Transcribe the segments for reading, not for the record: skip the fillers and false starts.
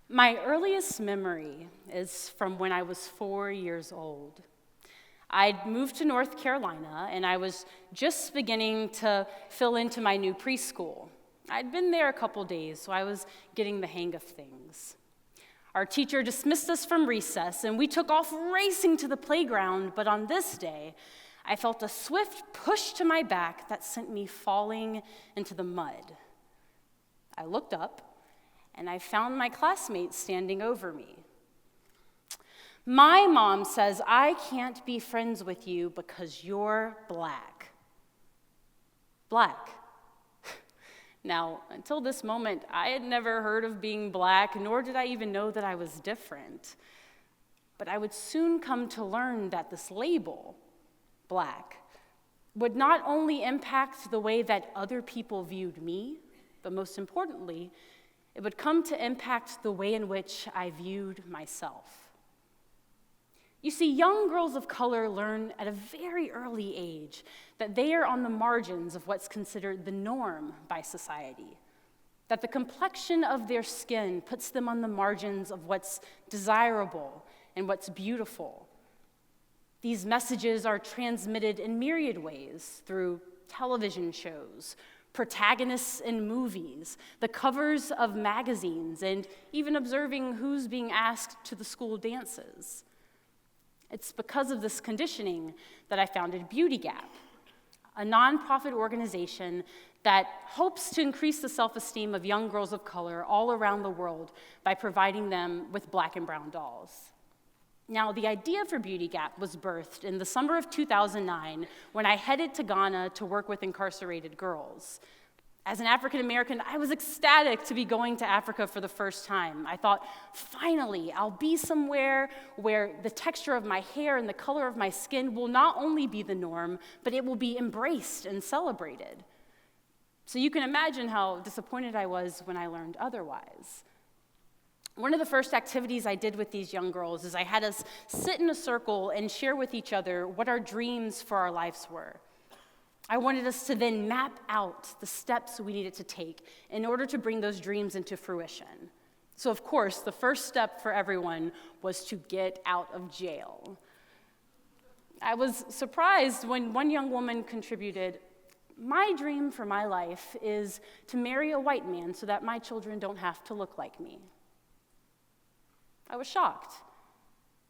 My earliest memory is from when I was 4 years old. I'd moved to North Carolina, and I was just beginning to fill into my new preschool. I'd been there a couple days, so I was getting the hang of things. Our teacher dismissed us from recess, and we took off racing to the playground, but on this day, I felt a swift push to my back that sent me falling into the mud. I looked up, and I found my classmate standing over me. "My mom says I can't be friends with you because you're black." Black. Now, until this moment, I had never heard of being black, nor did I even know that I was different. But I would soon come to learn that this label, black, would not only impact the way that other people viewed me, but most importantly, it would come to impact the way in which I viewed myself. You see, young girls of color learn at a very early age that they are on the margins of what's considered the norm by society, that the complexion of their skin puts them on the margins of what's desirable and what's beautiful. These messages are transmitted in myriad ways through television shows, protagonists in movies, the covers of magazines, and even observing who's being asked to the school dances. It's because of this conditioning that I founded BeautyGap, a nonprofit organization that hopes to increase the self-esteem of young girls of color all around the world by providing them with black and brown dolls. Now, the idea for BeautyGap was birthed in the summer of 2009 when I headed to Ghana to work with incarcerated girls. As an African American, I was ecstatic to be going to Africa for the first time. I thought, finally, I'll be somewhere where the texture of my hair and the color of my skin will not only be the norm, but it will be embraced and celebrated. So you can imagine how disappointed I was when I learned otherwise. One of the first activities I did with these young girls is I had us sit in a circle and share with each other what our dreams for our lives were. I wanted us to then map out the steps we needed to take in order to bring those dreams into fruition. So, of course, the first step for everyone was to get out of jail. I was surprised when one young woman contributed, "My dream for my life is to marry a white man so that my children don't have to look like me." I was shocked.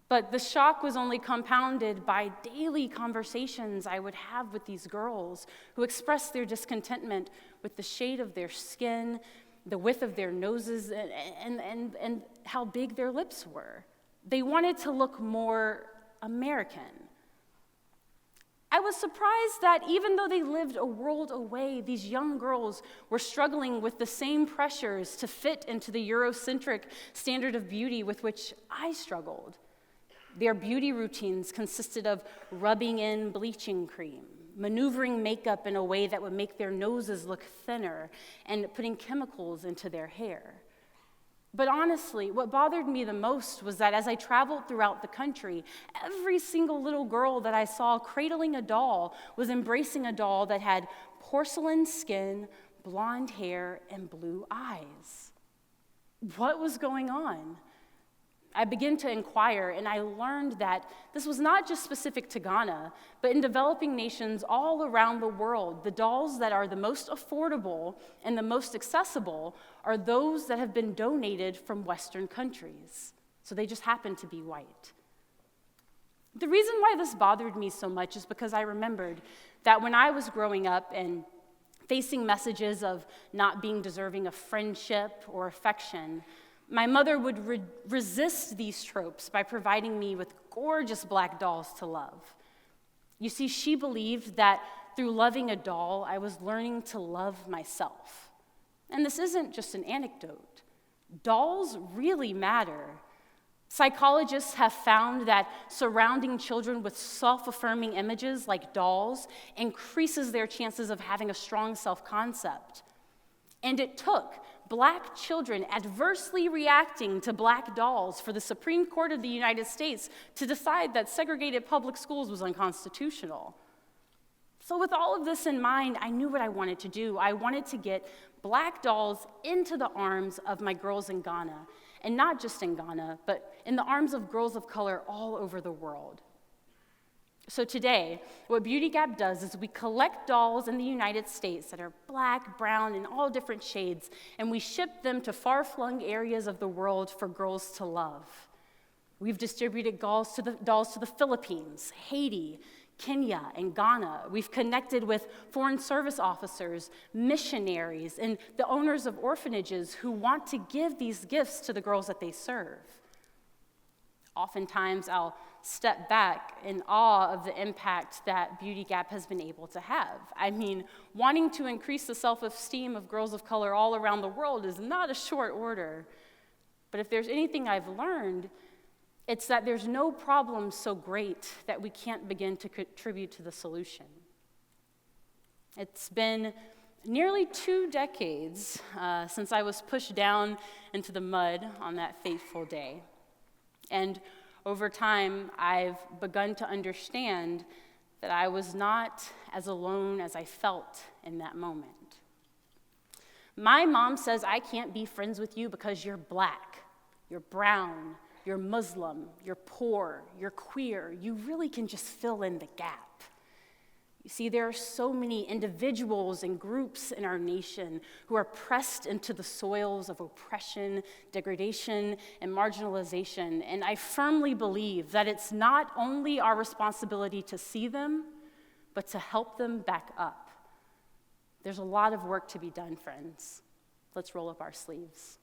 But the shock was only compounded by daily conversations I would have with these girls who expressed their discontentment with the shade of their skin, the width of their noses, and how big their lips were. They wanted to look more American. I was surprised that even though they lived a world away, these young girls were struggling with the same pressures to fit into the Eurocentric standard of beauty with which I struggled. Their beauty routines consisted of rubbing in bleaching cream, maneuvering makeup in a way that would make their noses look thinner, and putting chemicals into their hair. But honestly, what bothered me the most was that as I traveled throughout the country, every single little girl that I saw cradling a doll was embracing a doll that had porcelain skin, blonde hair, and blue eyes. What was going on? I began to inquire, and I learned that this was not just specific to Ghana, but in developing nations all around the world, the dolls that are the most affordable and the most accessible are those that have been donated from Western countries. So they just happen to be white. The reason why this bothered me so much is because I remembered that when I was growing up and facing messages of not being deserving of friendship or affection, my mother would resist these tropes by providing me with gorgeous black dolls to love. You see, she believed that through loving a doll, I was learning to love myself. And this isn't just an anecdote. Dolls really matter. Psychologists have found that surrounding children with self-affirming images like dolls increases their chances of having a strong self-concept. And it took Black children adversely reacting to black dolls for the Supreme Court of the United States to decide that segregated public schools was unconstitutional. So with all of this in mind, I knew what I wanted to do. I wanted to get black dolls into the arms of my girls in Ghana, and not just in Ghana, but in the arms of girls of color all over the world. So today, what BeautyGap does is we collect dolls in the United States that are black, brown, and all different shades, and we ship them to far-flung areas of the world for girls to love. We've distributed dolls to the Philippines, Haiti, Kenya, and Ghana. We've connected with foreign service officers, missionaries, and the owners of orphanages who want to give these gifts to the girls that they serve. Oftentimes, I'll step back in awe of the impact that BeautyGap has been able to have. I mean, wanting to increase the self-esteem of girls of color all around the world is not a short order. But if there's anything I've learned, it's that there's no problem so great that we can't begin to contribute to the solution. It's been nearly 2 decades since I was pushed down into the mud on that fateful day. And over time, I've begun to understand that I was not as alone as I felt in that moment. My mom says I can't be friends with you because you're black, you're brown, you're Muslim, you're poor, you're queer. You really can just fill in the gap. You see, there are so many individuals and groups in our nation who are pressed into the soils of oppression, degradation, and marginalization. And I firmly believe that it's not only our responsibility to see them, but to help them back up. There's a lot of work to be done, friends. Let's roll up our sleeves.